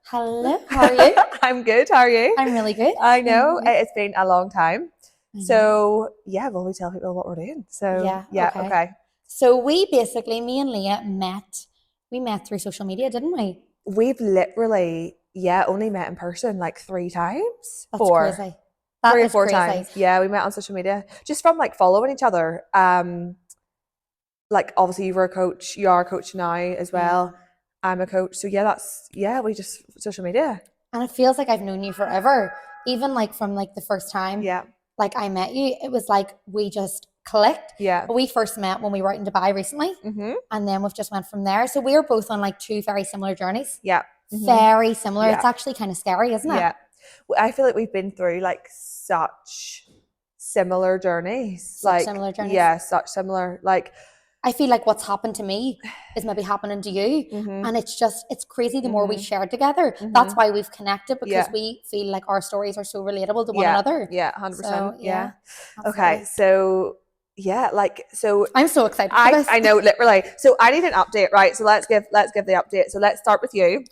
Hello. Hello, how are you? I'm good. How are you? I'm really good. I know it's been a long time. I know. So, yeah, well, we tell people what we're doing. So, Yeah, okay. okay. So we basically, me and Leah met through social media, didn't we? We've literally, only met in person like 3 times. That's Four. crazy. That 3 or is 4 crazy. times. Yeah, we met on social media just from like following each other. Like obviously you were a coach, you are a coach now as well. I'm a coach. So we just social media. And it feels like I've known you forever. Even like from like the first time like I met you, it was like we just clicked. Yeah. We first met when we were out in Dubai recently. Mm-hmm. And then we've just went from there. So we are both on like 2 very similar journeys. Yeah. Mm-hmm. Very similar. Yeah. It's actually kind of scary, isn't it? Yeah. I feel like we've been through like such similar journeys. Similar journeys. Yeah, such similar. Like I feel like what's happened to me is maybe happening to you. Mm-hmm. And it's crazy the more we Mm-hmm. shared together. Mm-hmm. That's why we've connected, because Yeah. we feel like our stories are so relatable to one another. Yeah, 100%. So, yeah. absolutely. Okay, so I'm so excited for this. I know, literally. So I need an update, right? So let's give the update. So let's start with you.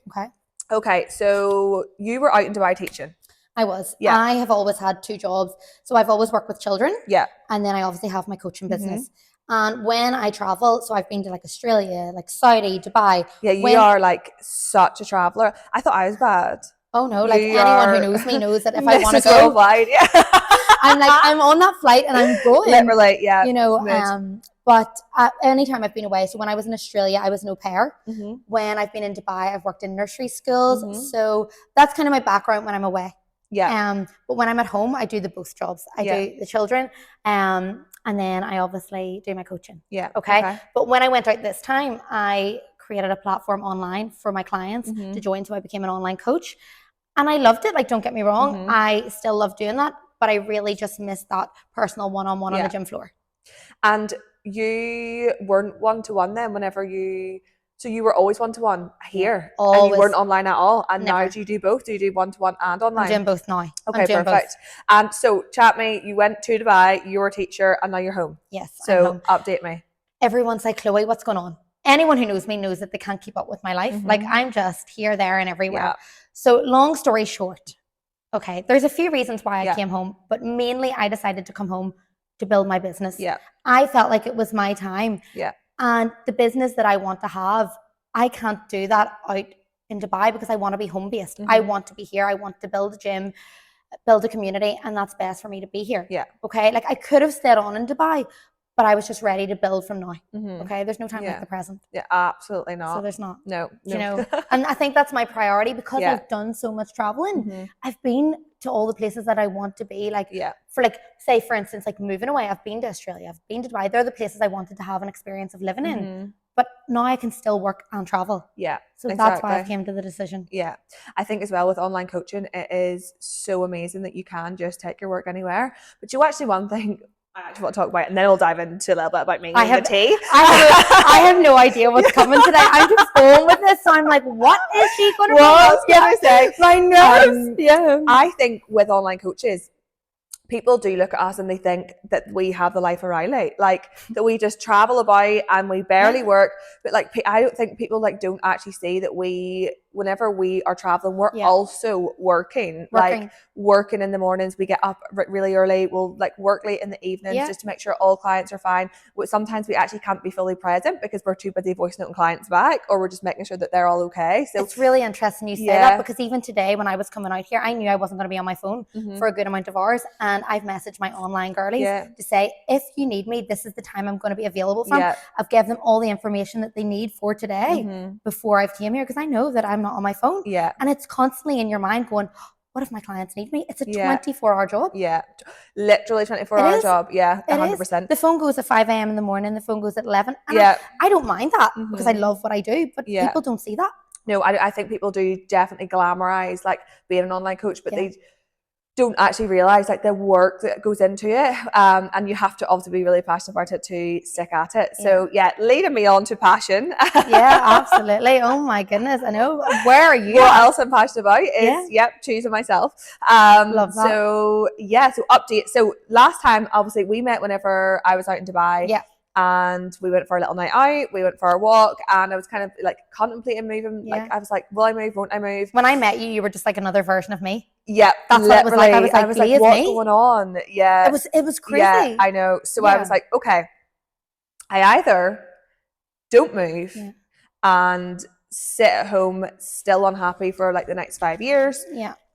Okay, so you were out in Dubai teaching. I was. Yeah. I have always had 2 jobs. So I've always worked with children. Yeah. And then I obviously have my coaching Mm-hmm. business. And when I travel, so I've been to like Australia, like Saudi, Dubai. Yeah, you are like such a traveler. I thought I was bad. Oh no, like anyone who knows me knows that if I want to go, worldwide, yeah. I'm on that flight and I'm going. Literally, yeah. You know, but anytime I've been away, so when I was in Australia, I was an au pair. Mm-hmm. When I've been in Dubai, I've worked in nursery schools. Mm-hmm. So that's kind of my background when I'm away. Yeah. But when I'm at home, I do both jobs. I do the children, and then I obviously do my coaching. Yeah. Okay. But when I went out this time, I created a platform online for my clients to join. So I became an online coach. And I loved it. Like, don't get me wrong. Mm-hmm. I still love doing that. But I really just missed that personal one-on-one on the gym floor. And you weren't one-to-one then so you were always one-to-one here? Always. And you weren't online at all? And Never. Now do you do both? Do you do one-to-one and online? I'm doing both now. Okay, perfect. And so chat me, you went to Dubai, you were a teacher, and now you're home. Yes. So update me. Everyone's like, Chloe, what's going on? Anyone who knows me knows that they can't keep up with my life. Mm-hmm. Like, I'm just here, there, and everywhere. Yeah. So long story short, okay, there's a few reasons why I came home, but mainly I decided to come home to build my business. Yeah. I felt like it was my time. Yeah. And the business that I want to have, I can't do that out in Dubai because I want to be home based. Mm-hmm. I want to be here. I want to build a gym, build a community, and that's best for me to be here. Yeah. Okay. Like, I could have stayed on in Dubai, but I was just ready to build from now. Mm-hmm. Okay. There's no time like the present. Yeah, absolutely not. So there's not. No. You know, and I think that's my priority because I've done so much traveling. Mm-hmm. I've been to all the places that I want to be. Like, for like, say for instance, like moving away, I've been to Australia, I've been to Dubai. They're the places I wanted to have an experience of living in. But now I can still work and travel. Yeah. So that's why I came to the decision. Yeah. I think as well with online coaching, it is so amazing that you can just take your work anywhere. But actually one thing I actually want to talk about, and then we'll dive into a little bit about me and the tea. I have no idea what's coming today. I'm just going with this. So I'm like, what is she going to say? My nerves. I think with online coaches, people do look at us and they think that we have the life of Riley, like that we just travel about and we barely work. But like, I don't think people like don't actually see that whenever we are traveling, we're also working. Like working in the mornings, we get up really early. We'll like work late in the evenings just to make sure all clients are fine. Sometimes we actually can't be fully present because we're too busy voice noting clients back, or we're just making sure that they're all okay. So it's really interesting you say that, because even today when I was coming out here, I knew I wasn't going to be on my phone for a good amount of hours. And I've messaged my online girlies to say, if you need me, this is the time I'm going to be available from. I've given them all the information that they need for today before I've came here, because I know that I'm not on my phone. And it's constantly in your mind going, what if my clients need me? It's a 24-hour job. Yeah, literally 24-hour job. Yeah, 100%. The phone goes at 5 a.m. in the morning. The phone goes at 11. And I don't mind that because I love what I do, but people don't see that. No, I think people do definitely glamorize like being an online coach, but they don't actually realize like the work that goes into it, and you have to obviously be really passionate about it to stick at it. So leading me on to passion. Absolutely. Oh my goodness, I know. Where are you? What else I'm passionate about is choosing myself. Love that. So so update. So last time obviously we met whenever I was out in Dubai. and we went for a little night out, we went for a walk, and I was kind of like contemplating moving. Like I was like, will I move, won't I move? When I met you, you were just like another version of me. Yeah, that's what it was like. I was like, what's going on? Yeah, it was crazy. Yeah, I know. So I was like, okay, I either don't move and sit at home still unhappy for like the next 5 years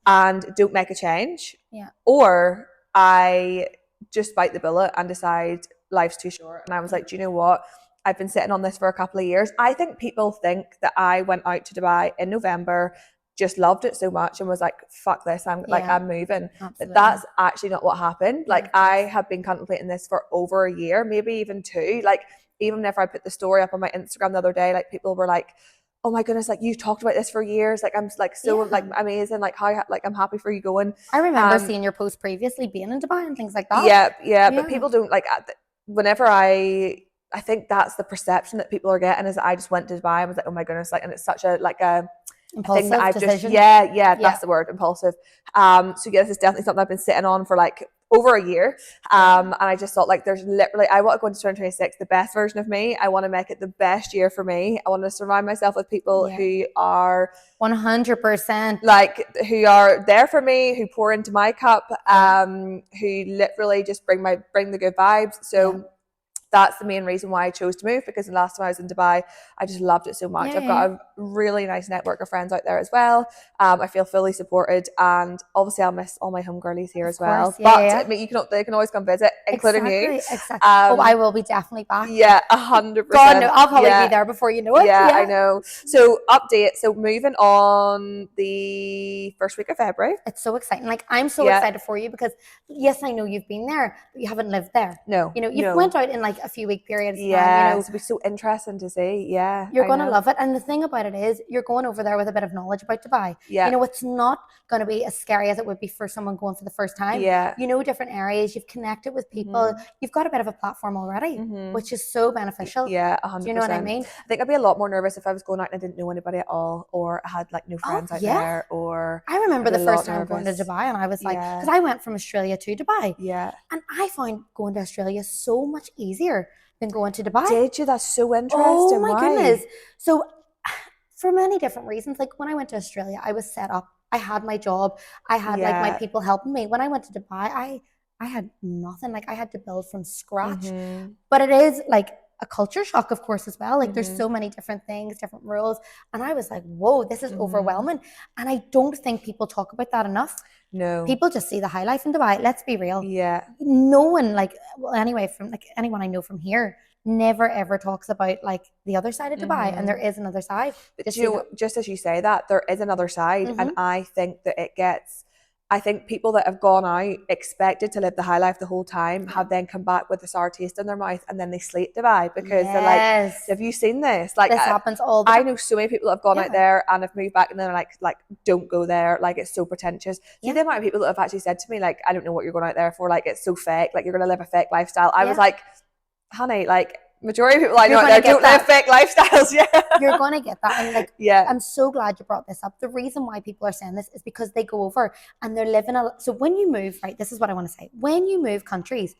and don't make a change, or I just bite the bullet and decide life's too short. And I was like, do you know what? I've been sitting on this for a couple of years. I think people think that I went out to Dubai in November, just loved it so much and was like, fuck this, I'm moving. But that's actually not what happened. Like I have been contemplating this for over a year, maybe even 2. Like even if I put the story up on my Instagram the other day, like people were like, oh my goodness, like you've talked about this for years, like I'm like so like amazing, like how like I'm happy for you going. I remember seeing your post previously being in Dubai and things like that. Yeah, but people don't like, whenever I think that's the perception that people are getting, is that I just went to Dubai and was like, oh my goodness, like, and it's such a like a impulsive thing that I've decision. just that's the word, impulsive. So this is definitely something I've been sitting on for like over a year, and I just thought like there's literally, I want to go into 2026 the best version of me. I want to make it the best year for me. I want to surround myself with people who are 100% like, who are there for me, who pour into my cup, who literally just bring the good vibes. So that's the main reason why I chose to move, because the last time I was in Dubai, I just loved it so much. I've got a really nice network of friends out there as well. I feel fully supported, and obviously I'll miss all my home girlies here as well. But I mean, they can always come visit, including you. Exactly. I will be definitely back. Yeah, 100%. God, no, I'll probably be there before you know it. Yeah, I know. So update. So moving on the first week of February. It's so exciting. Like I'm so excited for you, because yes, I know you've been there, but you haven't lived there. No, you know, you've went out in like a few week periods. Yeah, it'll be so interesting to see. Yeah, you're going to love it. And the thing about it is, you're going over there with a bit of knowledge about Dubai. Yeah, you know, it's not going to be as scary as it would be for someone going for the first time. Yeah, you know, different areas. You've connected with people. You've got a bit of a platform already, which is so beneficial. Yeah, 100%. Do you know what I mean? I think I'd be a lot more nervous if I was going out and I didn't know anybody at all, or I had like no friends out there. Or I remember the first time going to Dubai, and I was like, because I went from Australia to Dubai. Yeah, and I found going to Australia so much easier than going to Dubai. Did you? That's so interesting. Oh my goodness. So for many different reasons, like when I went to Australia, I was set up. I had my job. I had like my people helping me. When I went to Dubai, I had nothing. Like I had to build from scratch. But it is like a culture shock, of course, as well. Like there's so many different things, different rules. And I was like, whoa, this is overwhelming. And I don't think people talk about that enough. No. People just see the high life in Dubai. Let's be real. Yeah. No one, like, well, anyway, from like anyone I know from here, never ever talks about like the other side of Dubai, and there is another side. But just as you say that, there is another side, and I think that I think people that have gone out, expected to live the high life the whole time, have then come back with a sour taste in their mouth, and then they slate Dubai because they're like, have you seen this? Like this happens all the time. I know so many people that have gone out there and have moved back, and they're like don't go there, like it's so pretentious. See the amount of people that have actually said to me, like, I don't know what you're going out there for, like it's so fake, like you're going to live a fake lifestyle. I was like, honey, like majority of people I know out there don't live fake lifestyles. You're going to get that. And like, I'm so glad you brought this up. The reason why people are saying this is because they go over and they're living so when you move, right, this is what I want to say. When you move countries,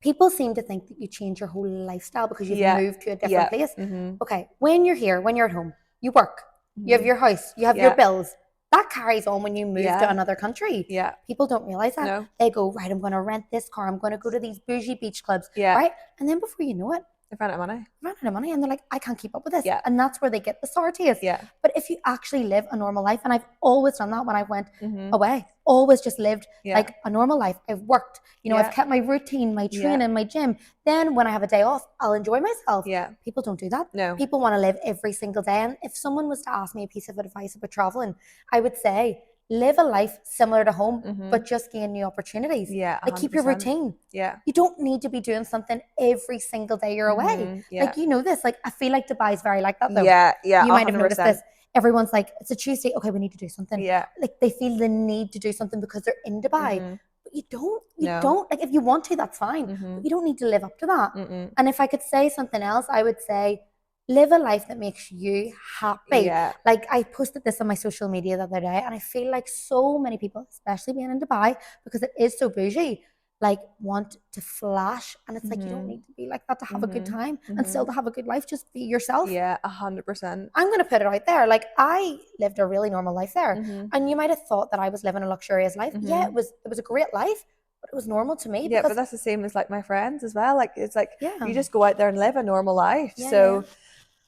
people seem to think that you change your whole lifestyle because you've moved to a different place. Okay, when you're here, when you're at home, you work, you have your house, you have your bills. That carries on when you move to another country. Yeah. People don't realize that. No. They go, right, I'm going to rent this car. I'm going to go to these bougie beach clubs. Yeah. Right? And then before you know it, they run out of money. And they're like, I can't keep up with this. Yeah. And that's where they get the sour taste. Yeah. But if you actually live a normal life, and I've always done that when I went away, always just lived like a normal life. I've worked, you know, I've kept my routine, my training, my gym. Then when I have a day off, I'll enjoy myself. Yeah. People don't do that. No. People want to live every single day. And if someone was to ask me a piece of advice about traveling, I would say, live a life similar to home, but just gain new opportunities. Yeah, 100%. Like keep your routine. Yeah. You don't need to be doing something every single day you're away. Yeah. Like, you know this, like I feel like Dubai is very like that though. Yeah, yeah. You might have noticed this. Everyone's like, it's a Tuesday. Okay, we need to do something. Yeah. Like they feel the need to do something because they're in Dubai. But you don't. You don't. Like if you want to, that's fine. But you don't need to live up to that. And if I could say something else, I would say, live a life that makes you happy. Yeah. Like I posted this on my social media the other day, and I feel like so many people, especially being in Dubai, because it is so bougie, like want to flash, and it's like you don't need to be like that to have a good time and still to have a good life. Just be yourself. Yeah, 100%. I'm gonna put it out there. Like I lived a really normal life there, and you might have thought that I was living a luxurious life. Yeah, it was a great life, but it was normal to me. Yeah, but that's the same as like my friends as well. Like it's like you just go out there and live a normal life. So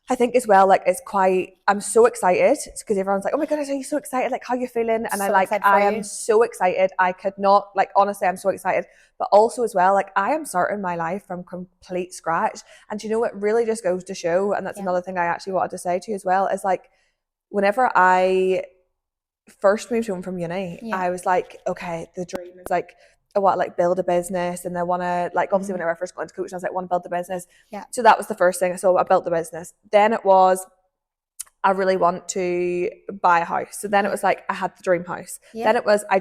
I think as well, like it's quite, I'm so excited because everyone's like, oh my goodness, are you so excited? Like, how are you feeling? And I am so excited. I could not, like, honestly, I'm so excited. But also as well, like I am starting my life from complete scratch. And you know, it really just goes to show, and that's another thing I actually wanted to say to you as well, is like, whenever I first moved home from uni, I was like, okay, the dream is like, I want to like build a business, and I want to like, obviously whenever I first got into coaching, I was like, I want to build the business. So that was the first thing. So I built the business. Then it was, I really want to buy a house. So then it was like, I had the dream house. Then it was, I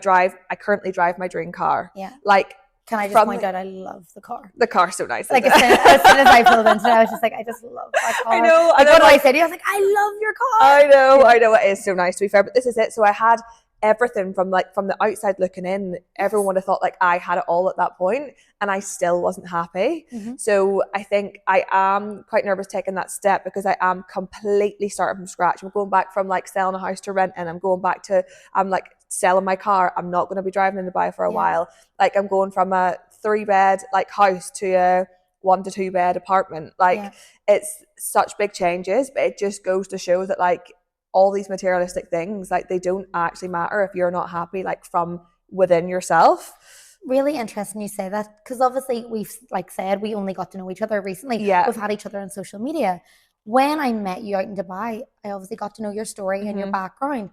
currently drive my dream car. Like, can I just point out, I love the car. The car's so nice. Like as soon as I pulled into it, I was just like, I just love that car. I know. Like, what I said to you, I was like, I love your car. I know, it is so nice to be fair. But this is it. So I had everything from the outside looking in. Everyone would have thought like I had it all at that point, and I still wasn't happy. So I think I am quite nervous taking that step, because I am completely starting from scratch. I'm going back from like selling a house to rent, and I'm going back to, I'm like selling my car. I'm not going to be driving in Dubai for a while. Like I'm going from a 3-bed like house to a 1 to 2 bed apartment. Like it's such big changes, but it just goes to show that like all these materialistic things, like they don't actually matter if you're not happy like from within yourself. Really interesting you say that, because obviously we've like said, we only got to know each other recently. We've had each other on social media. When I met you out in Dubai, I obviously got to know your story and your background,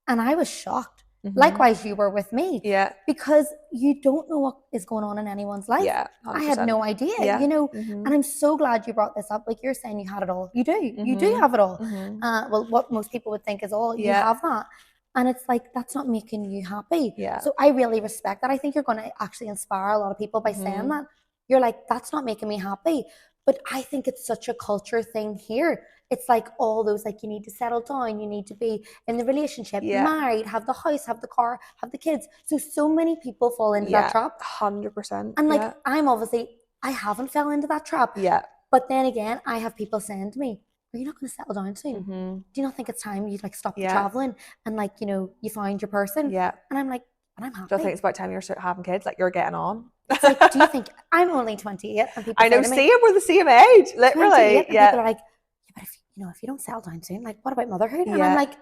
and I was shocked. Likewise, you were with me. Because you don't know what is going on in anyone's life. 100%. I had no idea, you know, and I'm so glad you brought this up. Like you're saying, you had it all. You do. You do have it all. Well, what most people would think is all, you have that. And it's like, that's not making you happy. So I really respect that. I think you're going to actually inspire a lot of people by saying that. You're like, that's not making me happy. But I think it's such a culture thing here. It's like all those, like you need to settle down, you need to be in the relationship, married, have the house, have the car, have the kids. So many people fall into that trap. 100%. And like, I haven't fell into that trap. But then again, I have people saying to me, are you not going to settle down soon? Do you not think it's time you like stop traveling and like, you know, you find your person? And I'm like, but I'm happy. Do you think it's about time you're having kids? Like you're getting on. It's like, do you think I'm only 28? And people I know, we're the same age, literally. And people are like, but if you don't settle down soon, like what about motherhood? And I'm like,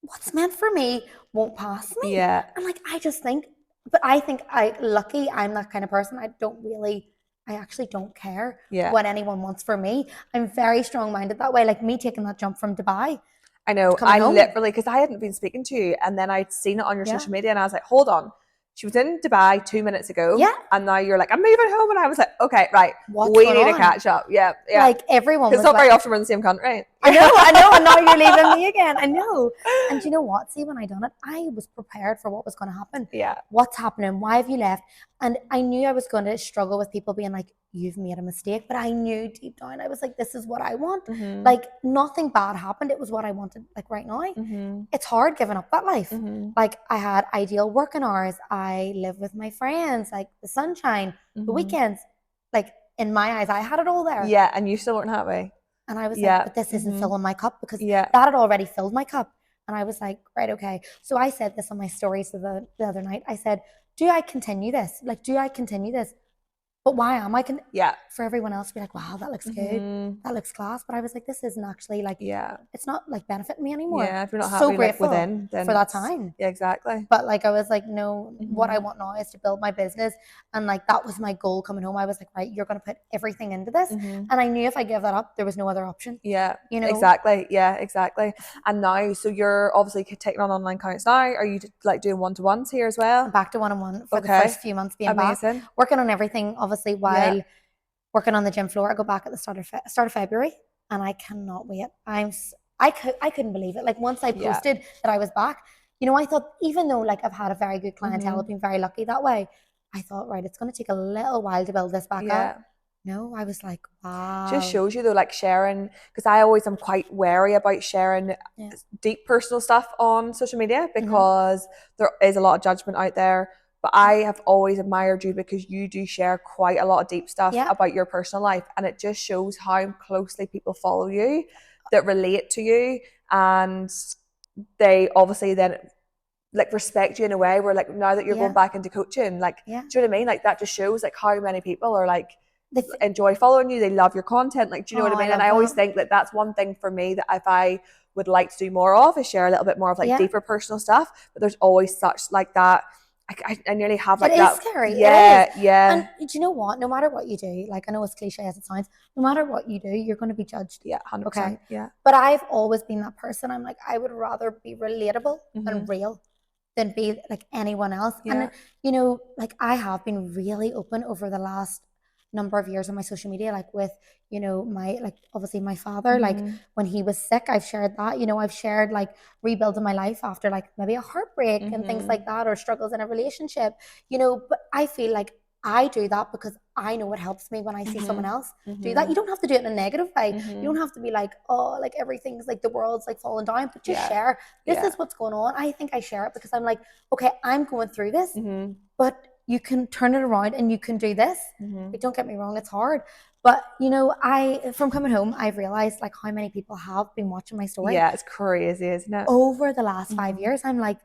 what's meant for me won't pass me. And like, I just think, but I think I'm that kind of person. I actually don't care what anyone wants for me. I'm very strong-minded that way. Like me taking that jump from Dubai. I know, I literally, because I hadn't been speaking to you, and then I'd seen it on your social media, and I was like, hold on. She was in Dubai 2 minutes ago. And now you're like, I'm moving home. And I was like, okay, right. We need to catch up. Like everyone was it's not very often we're in the same country. I know. And now you're leaving me again. I know. And you know what? See, when I done it, I was prepared for what was going to happen. What's happening? Why have you left? And I knew I was going to struggle with people being like, you've made a mistake. But I knew deep down, I was like, this is what I want. Like nothing bad happened. It was what I wanted, like right now. It's hard giving up that life. Like I had ideal working hours. I live with my friends, like the sunshine, the weekends. Like in my eyes, I had it all there. And you still weren't happy. And I was like, but this isn't filling my cup, because that had already filled my cup. And I was like, right, okay. So I said this on my stories the other night. I said, do I continue this? Like, do I continue this? But why am I? For everyone else to be like, wow, that looks good. That looks class. But I was like, this isn't actually like, it's not like benefiting me anymore. If you're not happy so grateful within, then for that time. Exactly. But like, I was like, no, what I want now is to build my business. And like, that was my goal coming home. I was like, right, you're going to put everything into this. And I knew if I gave that up, there was no other option. You know? Exactly. Exactly. And now, so you're obviously taking on online clients now. Are you like doing one-to-ones here as well? I'm back to one-on-one for the first few months being back. Working on everything, obviously, while working on the gym floor. I go back at the start of February, and I cannot wait. I couldn't believe it. Like once I posted that I was back, you know, I thought, even though like I've had a very good clientele, I've been very lucky that way, I thought, right, it's going to take a little while to build this back up. No, I was like, wow. Just shows you though, like sharing, because I always am quite wary about sharing deep personal stuff on social media, because there is a lot of judgment out there but I have always admired you because you do share quite a lot of deep stuff about your personal life, and it just shows how closely people follow you that relate to you, and they obviously then like respect you in a way where like now that you're going back into coaching, like do you know what I mean? Like that just shows like how many people are like they enjoy following you, they love your content, like do you know what I mean? And I always think that that's one thing for me that if I would like to do more of is share a little bit more of like deeper personal stuff, but there's always such like that I nearly have like that. It is scary. Yeah, it is. And do you know what? No matter what you do, like I know it's cliche as it sounds, no matter what you do, you're going to be judged. Yeah, 100%. Okay. Yeah. But I've always been that person. I'm like, I would rather be relatable and real than be like anyone else. Yeah. And you know, like I have been really open over the last number of years on my social media, like with, you know, my, like obviously my father, like when he was sick, I've shared that, you know, I've shared like rebuilding my life after like maybe a heartbreak and things like that, or struggles in a relationship, you know, but I feel like I do that because I know it helps me when I see someone else do that. You don't have to do it in a negative way. You don't have to be like, oh, like everything's like the world's like falling down, but just share. This is what's going on. I think I share it because I'm like, okay, I'm going through this, but you can turn it around and you can do this. But don't get me wrong, it's hard. But, you know, from coming home, I've realized like how many people have been watching my story. Yeah, it's crazy, isn't it? Over the last 5 years, I'm like,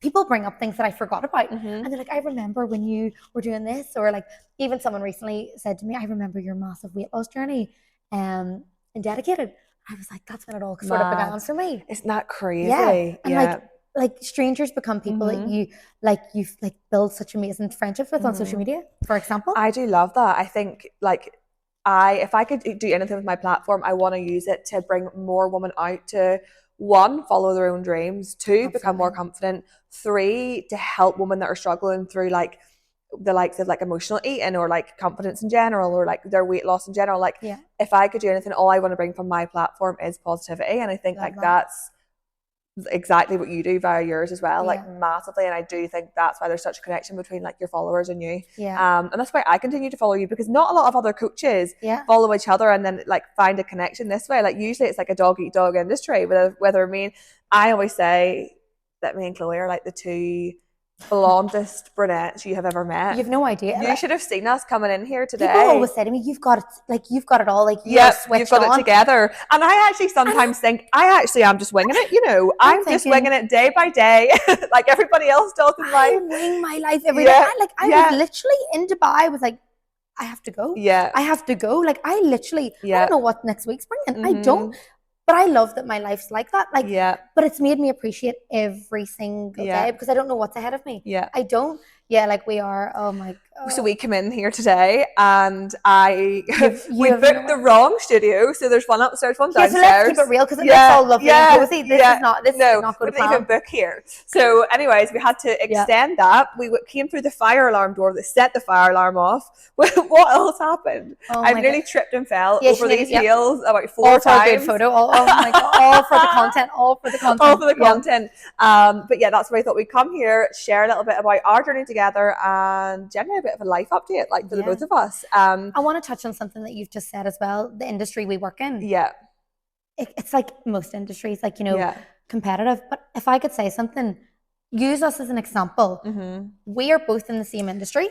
people bring up things that I forgot about. And they're like, I remember when you were doing this. Or like, even someone recently said to me, I remember your massive weight loss journey and Dedicated. I was like, that's when it all sort of began for me. Isn't that crazy? Yeah. And like strangers become people that you build such amazing friendships with on social media, for example. I do love that. I think like if I could do anything with my platform, I want to use it to bring more women out to, 1, follow their own dreams, 2, become more confident, 3, to help women that are struggling through like the likes of like emotional eating or like confidence in general or like their weight loss in general. Like if I could do anything, all I want to bring from my platform is positivity. And I think like that's exactly what you do via yours as well, like massively. And I do think that's why there's such a connection between like your followers and you. And that's why I continue to follow you, because not a lot of other coaches follow each other and then like find a connection this way. Like usually it's like a dog eat dog industry, whether I always say that me and Chloe are like the 2 blondest brunettes you have ever met. You've no idea. You should have seen us coming in here today. People always say to me, you've got it all, like you've got it together. And I actually sometimes think I actually am just winging it, you know. I'm just winging it day by day like everybody else does in life. I wing my life every day. I was literally in Dubai. I was like, I have to go. I have to go. Like I literally I don't know what next week's bringing. I don't. But I love that my life's like that. Like, but it's made me appreciate every single day because I don't know what's ahead of me. I don't. Yeah, like we are. Oh my God. So we come in here today and we booked the wrong studio. So there's one upstairs, one downstairs. So let's keep it real because it looks all lovely and cozy. This is not going to plan. Even book here. So anyways, we had to extend that. We came through the fire alarm door that set the fire alarm off. What else happened? I've nearly tripped and fell over these heels about 4 times. All for a good photo. Oh my God. All for the content. All for the content. All for the content. But yeah, that's why I thought we'd come here, share a little bit about our journey together and generally a bit of a life update, like for the both of us. I want to touch on something that you've just said as well, the industry we work in. It's like most industries, like, you know, competitive. But if I could say something, use us as an example. We are both in the same industry.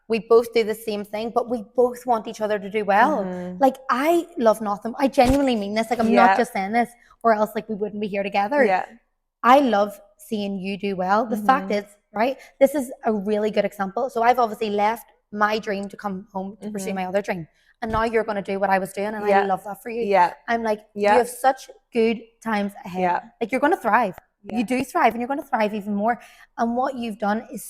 We both do the same thing, but we both want each other to do well. Like I love nothing. I genuinely mean this. Like I'm not just saying this or else like we wouldn't be here together. I love seeing you do well. The fact is, right, this is a really good example. So I've obviously left my dream to come home to pursue my other dream. And now you're going to do what I was doing. And I love that for you. I'm like, you have such good times ahead. Like you're going to thrive. You do thrive and you're going to thrive even more. And what you've done is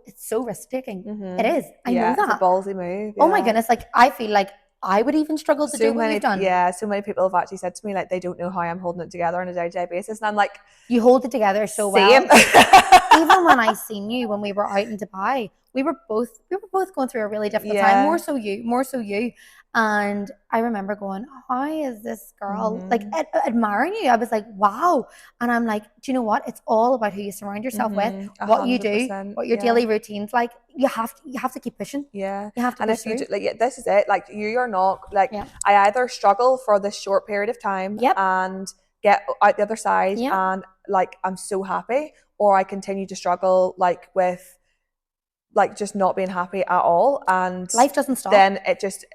it's so risk taking. It is. I know that. It's a ballsy move. Oh my goodness. Like I feel like I would even struggle to do what you've done. So many people have actually said to me like they don't know how I'm holding it together on a day-to-day basis. And I'm like, you hold it together so well. Even when I seen you when we were out in Dubai, we were both going through a really difficult time. More so you. And I remember going, how is this girl like admiring you? I was like, wow. And I'm like, do you know what? It's all about who you surround yourself with, what you do, what your daily routines like. You have to keep pushing. You have to. And if you do, like, this is it. Like you are not like I either struggle for this short period of time and get out the other side and like I'm so happy, or I continue to struggle like with like just not being happy at all, and life doesn't stop. Then it just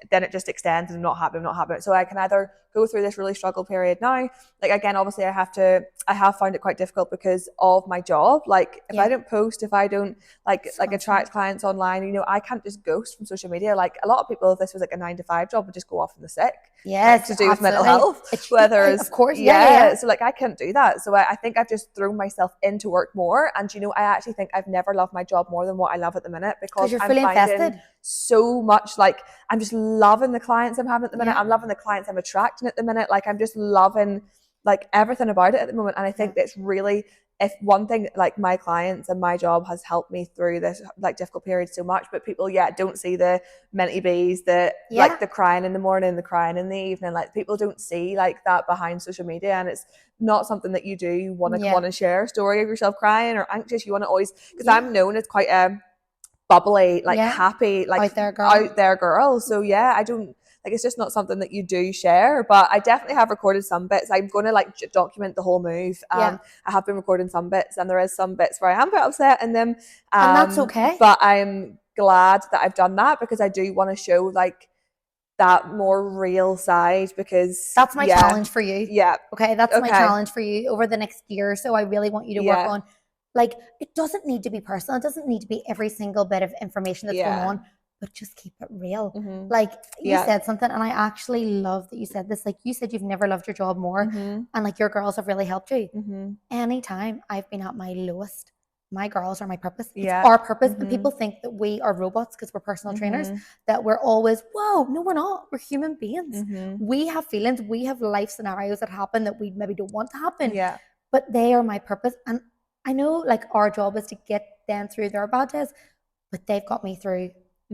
extends, and I'm not happy. So I can either go through this really struggle period now. Like again, obviously I have found it quite difficult because of my job. Like if I don't post, if I don't like attract clients online, you know, I can't just ghost from social media. Like a lot of people, if this was like a 9-to-5 job, would just go off in the sick. Yes, to do with mental health. Of course, so like I couldn't do that. So I think I've just thrown myself into work more. And you know, I actually think I've never loved my job more than what I love at the minute, because you're fully invested. So much, like I'm just loving the clients I'm having at the minute. I'm loving the clients I'm attracting at the minute. Like I'm just loving like everything about it at the moment. And I think that's really, if one thing, like my clients and my job has helped me through this like difficult period so much, but people don't see the minty bees, like the crying in the morning, the crying in the evening. Like people don't see like that behind social media, and it's not something that you do want to share a story of yourself crying or anxious. You want to always, because I'm known as quite a bubbly, like happy, like out there girl. So I don't like, it's just not something that you do share. But I definitely have recorded some bits. I'm going to like document the whole move. I have been recording some bits, and there is some bits where I am a bit upset in them, and that's okay. But I'm glad that I've done that, because I do want to show like that more real side, because that's my challenge for you. Okay, that's my challenge for you over the next year or so. I really want you to work on, like, it doesn't need to be personal. It doesn't need to be every single bit of information that's going on, but just keep it real. Like you said something, and I actually love that you said this. Like you said, you've never loved your job more, and like your girls have really helped you. Anytime I've been at my lowest, my girls are my purpose. It's our purpose. And people think that we are robots because we're personal trainers, that we're always, whoa, no, we're not. We're human beings. We have feelings. We have life scenarios that happen that we maybe don't want to happen. But they are my purpose. And I know like our job is to get them through their bad days, but they've got me through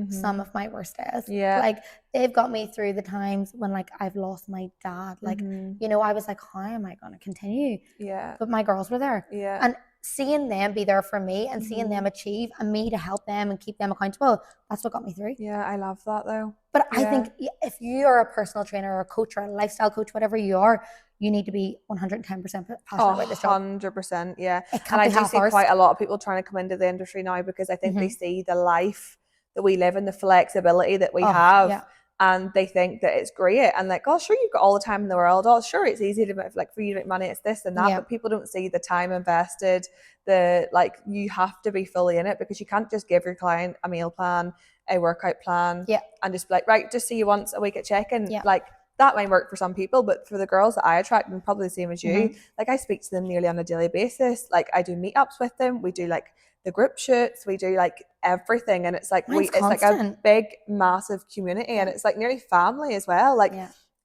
some of my worst days. Like they've got me through the times when like I've lost my dad. Like, you know, I was like, how am I going to continue? But my girls were there. And seeing them be there for me and seeing them achieve, and me to help them and keep them accountable, that's what got me through. I love that though. But I think if you are a personal trainer or a coach or a lifestyle coach, whatever you are, you need to be 110% passionate about this job. 100%, And I do see quite a lot of people trying to come into the industry now, because I think they see the life that we live in, the flexibility that we have, and they think that it's great, and like, oh sure, you've got all the time in the world, oh sure, it's easy to like for you to make money, it's this and that, but people don't see the time invested, the like, you have to be fully in it, because you can't just give your client a meal plan, a workout plan, and just be like, right, just see you once a week at check-in. Like that might work for some people, but for the girls that I attract, and probably the same as you, like I speak to them nearly on a daily basis. Like I do meetups with them, we do like the group shoots, we do like everything, and it's like it's like a big massive community, and it's like nearly family as well. Like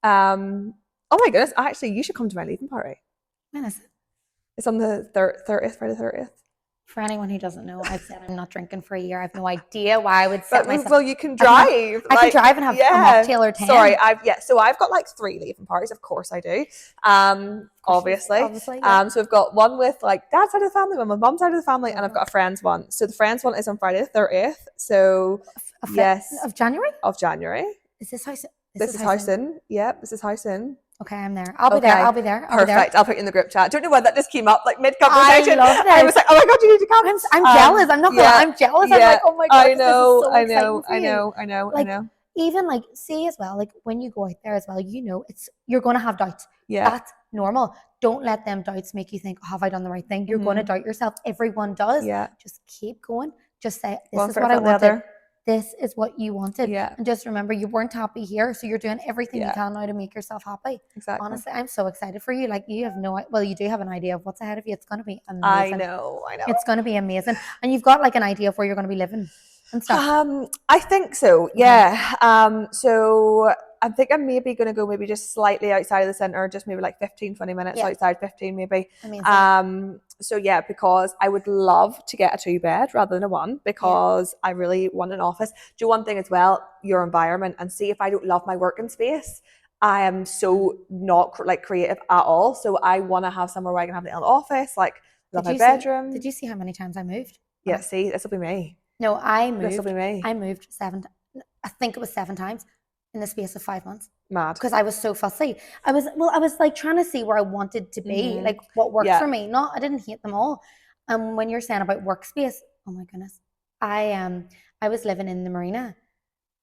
oh my goodness, actually you should come to my leaving party. When is it? It's on the 30th, Friday the 30th. For anyone who doesn't know, I've said I'm not drinking for a year. I have no idea why I would set myself. Well, you can drive. I can drive and have a mocktail or 10. Sorry, so I've got like 3 leaving parties. Of course I do. Obviously. So we've got one with like dad's side of the family, one with mum's side of the family, and I've got a friend's one. So the friend's one is on Friday the 30th. So of January. Is this house? This is house in. Yep, this is house in. Okay, I'm there. I'll be there. Perfect. I'll put you in the group chat. Don't know why that just came up like mid conversation. I love this. I was like, oh my god, you need to come. I'm jealous. I'm not. I'm jealous. I'm like, oh my god. I know. Even like, see as well, like when you go out there as well, you know, you're going to have doubts. That's normal. Don't let them doubts make you think, oh, have I done the right thing? You're going to doubt yourself. Everyone does. Just keep going. Just say, this is what I wanted. This is what you wanted. And just remember, you weren't happy here, so you're doing everything you can now to make yourself happy. Exactly. Honestly, I'm so excited for you. Like, you have you do have an idea of what's ahead of you. It's going to be amazing. I know. It's going to be amazing. And you've got like an idea of where you're going to be living and stuff. I think so. So I think I'm maybe going to go maybe just slightly outside of the centre, just maybe like 15-20 minutes outside, 15 maybe. Amazing. So because I would love to get a 2-bed rather than a 1, because I really want an office. Do one thing as well, your environment, and see if I don't love my working space. I am so not like creative at all. So I want to have somewhere where I can have a little office, like love my bedroom. Did you see how many times I moved? Yeah, see, this will be me. No, I moved. This will be me. I moved 7. I think it was 7 times in the space of 5 months. Mad. Because I was so fussy. I was like trying to see where I wanted to be, like what worked for me. I didn't hate them all. And when you're saying about workspace, oh my goodness, I was living in the marina,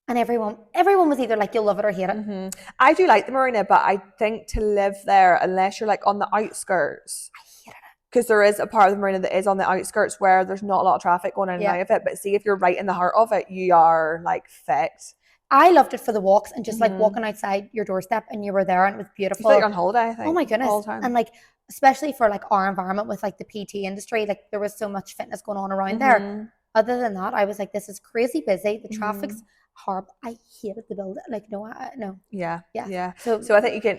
and everyone was either like, you'll love it or hate it. I do like the marina, but I think to live there, unless you're like on the outskirts, I hated it. Because there is a part of the marina that is on the outskirts where there's not a lot of traffic going in and out of it. But see, if you're right in the heart of it, you are like fit. I loved it for the walks and just like walking outside your doorstep and you were there and it was beautiful. You feel like you're on holiday, I think. Oh my goodness. All the time. And like, especially for like our environment with like the PT industry, like there was so much fitness going on around there. Other than that, I was like, this is crazy busy. The traffic's horrible. I hated the building. Like, no. Yeah. So I think you can,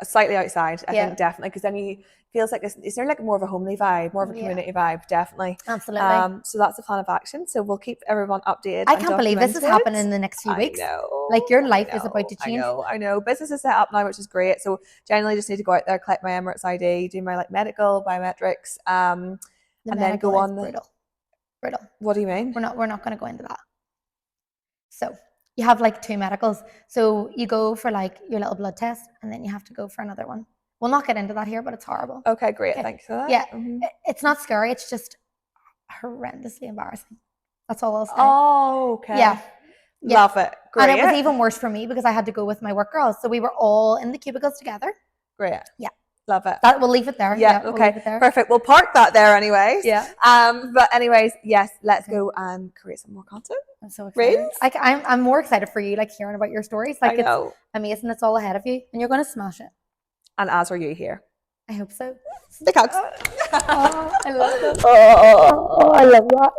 slightly outside, I think, definitely, because then you feels like is there like more of a homely vibe, more of a community vibe, definitely. Absolutely. So that's a plan of action. So we'll keep everyone updated. I can't believe this is happening in the next few weeks. I know. Like your life is about to change. I know. Business is set up now, which is great. So generally just need to go out there, collect my Emirates ID, do my like medical, biometrics, and then go on. Brittle. What do you mean? We're not going to go into that. So you have like 2 medicals. So you go for like your little blood test and then you have to go for another one. We'll not get into that here, but it's horrible. Okay, great. Thanks for that. Yeah. It's not scary. It's just horrendously embarrassing. That's all I'll say. Oh, okay. Yeah. Love it. Great. And it was even worse for me because I had to go with my work girls. So we were all in the cubicles together. Great. Yeah. Love it. We'll leave it there. Yeah, okay. We'll there. Perfect. We'll park that there anyways. Yeah. But anyways, yes, let's go and create some more content. I'm so excited. Like, I'm more excited for you, like hearing about your stories. Like, it's amazing. It's all ahead of you and you're going to smash it. And as are you here. I hope so. Stick out. I love it. I love that.